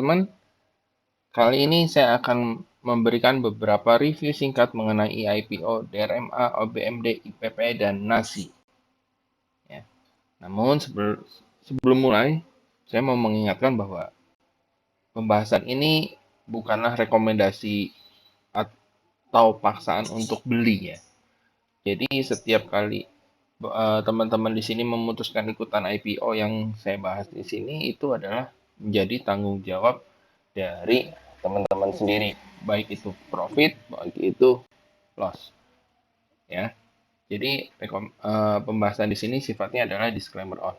teman-teman. Kali ini saya akan memberikan beberapa review singkat mengenai IPO, DRMA, OBMD, IPP, dan NASI. Ya. Namun sebelum mulai, saya mau mengingatkan bahwa pembahasan ini bukanlah rekomendasi atau paksaan untuk beli ya. Jadi setiap kali teman-teman di sini memutuskan ikutan IPO yang saya bahas di sini itu adalah menjadi tanggung jawab dari teman-teman sendiri, baik itu profit, baik itu loss. Ya, jadi pembahasan di sini sifatnya adalah disclaimer on.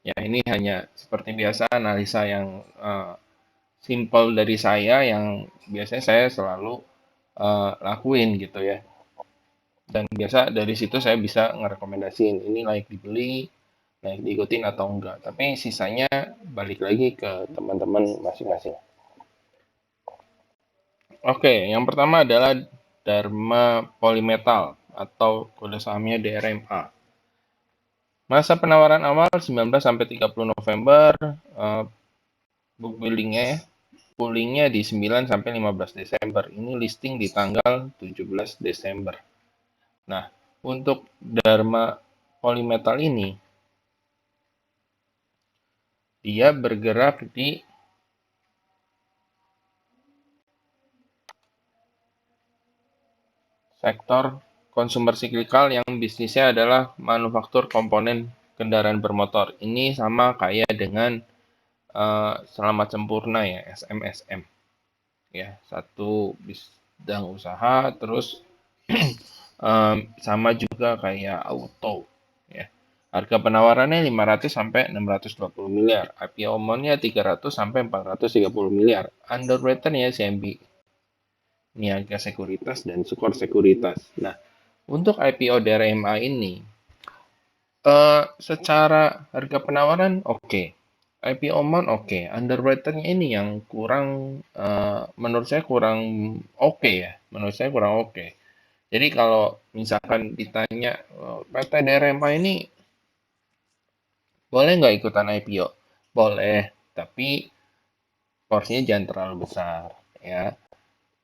Ya, ini hanya seperti biasa analisa yang simple dari saya yang biasanya saya selalu lakuin gitu ya. Dan biasa dari situ saya bisa ngerekomendasiin ini layak dibeli, layak diikutin atau enggak. Tapi sisanya balik lagi ke teman-teman masing-masing. Oke, yang pertama adalah Dharma Polymetal atau kode sahamnya DRMA. Masa penawaran awal 19 sampai 30 November, book buildingnya poolingnya di 9 sampai 15 Desember. Ini listing di tanggal 17 Desember. Nah, untuk Dharma Polymetal ini dia bergerak di sektor konsumer siklikal yang bisnisnya adalah manufaktur komponen kendaraan bermotor. Ini sama kayak dengan Selamat Sempurna ya, SMSM. Ya, satu bidang usaha, terus sama juga kayak auto. Ya. Harga penawarannya 500 sampai 620 miliar. IPO amount-nya 300 sampai 430 miliar. Underwritten-nya CMB. Niaga Sekuritas dan Sukor Sekuritas. Nah, untuk IPO DRMA ini, secara harga penawaran oke. IPO amount oke. Underwritten-nya ini yang kurang, menurut saya kurang oke ya. Menurut saya kurang oke. Jadi kalau misalkan ditanya, PT DRMA ini boleh nggak ikutan IPO? Boleh, tapi porsinya jangan terlalu besar ya.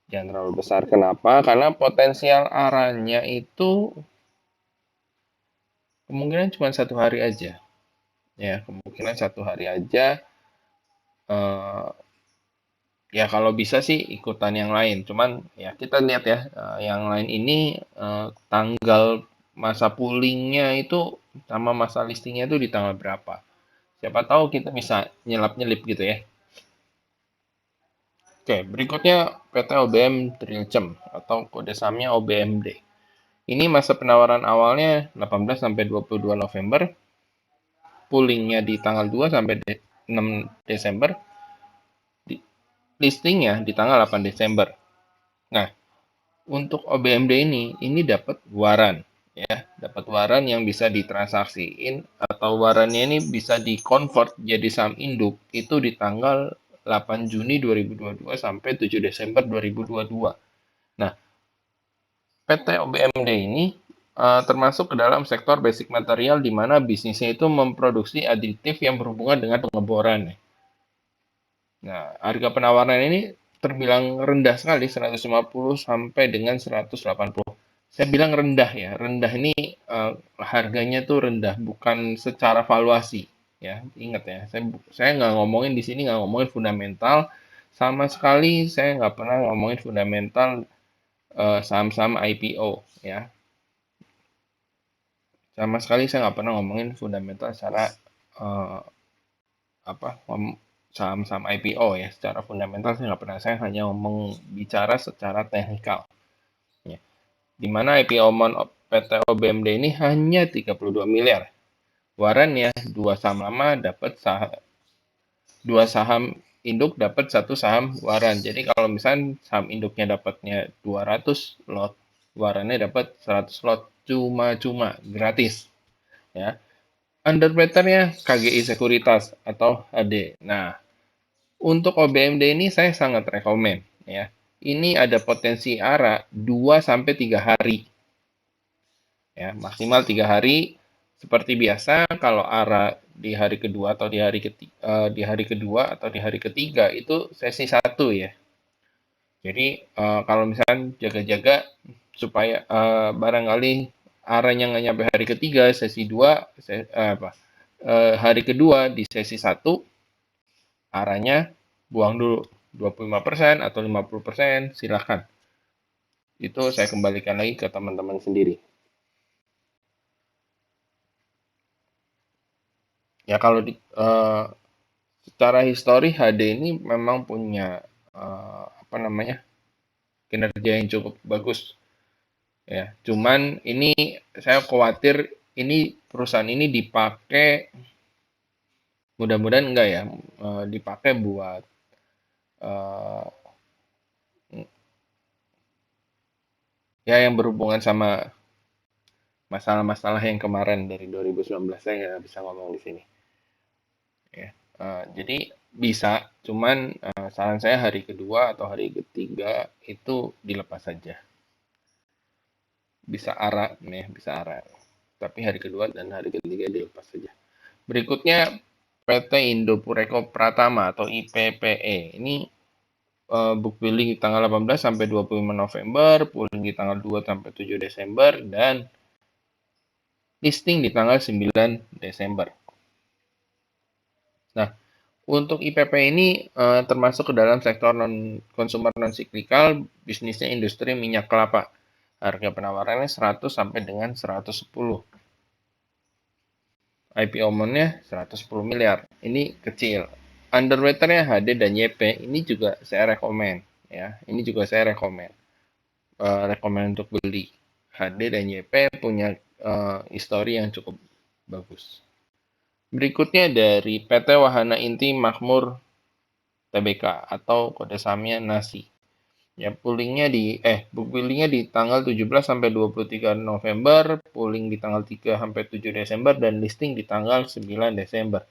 Jangan terlalu besar. Kenapa? Karena potensial arahnya itu kemungkinan cuma 1 hari aja. Ya, kemungkinan 1 hari aja. Ya kalau bisa sih ikutan yang lain. Cuman ya kita lihat ya, yang lain ini tanggal masa poolingnya itu sama masa listingnya itu di tanggal berapa. Siapa tahu kita bisa nyelap-nyelip gitu ya. Oke, berikutnya PT OBM Trilcem atau kode sahamnya OBMD. Ini masa penawaran awalnya 18 sampai 22 November, poolingnya di tanggal 2 sampai 6 Desember, listingnya di tanggal 8 Desember. Nah, untuk OBMD ini dapat waran ya, dapat waran yang bisa ditransaksiin atau warannya ini bisa di-convert jadi saham induk itu di tanggal 8 Juni 2022 sampai 7 Desember 2022. Nah, PT OBMD ini termasuk ke dalam sektor basic material di mana bisnisnya itu memproduksi aditif yang berhubungan dengan pengeboran. Nah, harga penawaran ini terbilang rendah sekali, 150 sampai dengan 180. Saya bilang rendah ya, rendah ini harganya tuh rendah, bukan secara valuasi. Ya, ingat ya, saya nggak ngomongin di sini nggak ngomongin fundamental, sama sekali saya nggak pernah ngomongin fundamental saham-saham IPO ya. Sama sekali saya nggak pernah ngomongin fundamental secara saham-saham IPO ya, secara fundamental saya nggak pernah. Saya hanya ngomong bicara secara teknikal. Ya. Di mana IPO amount PT OBMD ini hanya 32 miliar. Warannya 2 saham lama dapat 2 saham induk dapat 1 saham waran. Jadi kalau misalnya saham induknya dapatnya 200 lot, warannya dapat 100 lot cuma-cuma gratis. Ya. Underwriternya KGI Sekuritas atau HD. Nah, untuk OBMD ini saya sangat rekomen ya. Ini ada potensi ARA 2 sampai 3 hari. Ya, maksimal 3 hari seperti biasa kalau ARA di hari kedua atau di hari kedua atau di hari ketiga itu sesi 1 ya. Jadi kalau misalkan jaga-jaga supaya barangkali ARA-nya nggak nyampe hari ketiga, sesi 2, hari kedua di sesi 1, ARA-nya buang dulu 25% atau 50%, silahkan. Itu saya kembalikan lagi ke teman-teman sendiri. Ya kalau secara histori HD ini memang punya kinerja yang cukup bagus ya. Cuman ini saya khawatir ini perusahaan ini dipakai, mudah-mudahan enggak ya, dipakai buat eh, ya yang berhubungan sama masalah-masalah yang kemarin dari 2019, saya nggak bisa ngomong di sini ya. Jadi bisa, cuman saran saya hari kedua atau hari ketiga itu dilepas saja. Bisa ARA nih, bisa ARA. Tapi hari kedua dan hari ketiga dilepas saja. Berikutnya PT Indopureko Pratama atau IPPE. Ini book building di tanggal 18 sampai 25 November, pooling di tanggal 2 sampai 7 Desember, dan listing di tanggal 9 Desember. Nah, untuk IPP ini termasuk ke dalam sektor konsumer non siklikal, bisnisnya industri minyak kelapa. Harga penawarannya 100 sampai dengan 110. IPO amount-nya 110 miliar. Ini kecil. Underwater-nya HD dan YP ini juga saya rekomen ya. Ini juga saya rekomen. Rekomen untuk beli. HD dan YP punya histori yang cukup bagus. Berikutnya dari PT Wahana Inti Makmur Tbk atau kode sahamnya NASI. Ya, book buildingnya di tanggal 17 sampai 23 November, pooling di tanggal 3 sampai 7 Desember, dan listing di tanggal 9 Desember.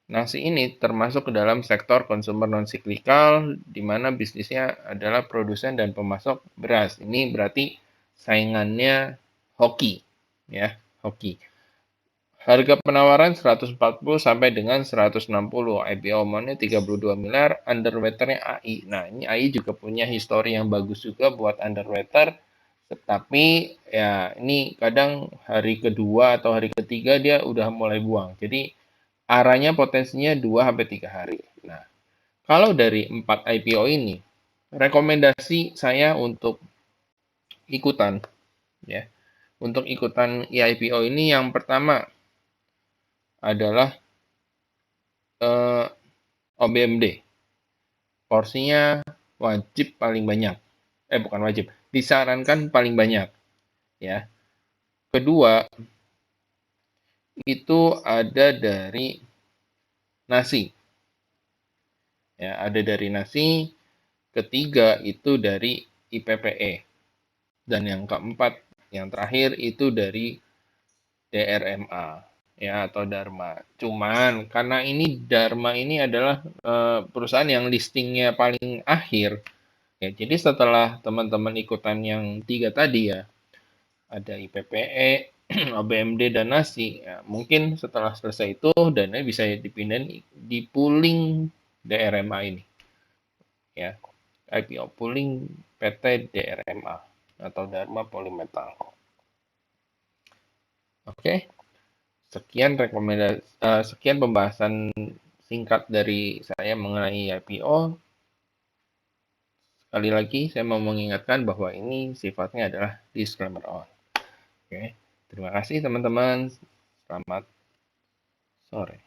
Nasi ini termasuk ke dalam sektor konsumer non-siklikal, di mana bisnisnya adalah produsen dan pemasok beras. Ini berarti saingannya Hoki, ya, Hoki. Harga penawaran 140 sampai dengan 160, IPO amount-nya 32 miliar, underwater-nya AI. Nah, ini AI juga punya histori yang bagus juga buat underwater, tetapi ya ini kadang hari kedua atau hari ketiga dia udah mulai buang. Jadi arahnya potensinya 2 sampai 3 hari. Nah, kalau dari 4 IPO ini, rekomendasi saya untuk ikutan ya. Untuk ikutan IPO ini yang pertama adalah OBMD. Porsinya wajib paling banyak. Bukan wajib, disarankan paling banyak ya. Kedua, itu ada dari nasi. Ya, ada dari nasi. Ketiga itu dari IPPE. Dan yang keempat, yang terakhir itu dari DRMA ya, atau Dharma. Cuman karena ini Dharma ini adalah perusahaan yang listingnya paling akhir ya, jadi setelah teman-teman ikutan yang 3 tadi ya, ada IPPE, OBMD, dan NASI ya, mungkin setelah selesai itu dana bisa dipindahin di pooling DRMA ini ya, IPO pooling PT DRMA atau Dharma Polymetal. Oke, sekian pembahasan singkat dari saya mengenai IPO. Sekali lagi saya mau mengingatkan bahwa ini sifatnya adalah disclaimer on. Oke, terima kasih teman-teman. Selamat sore.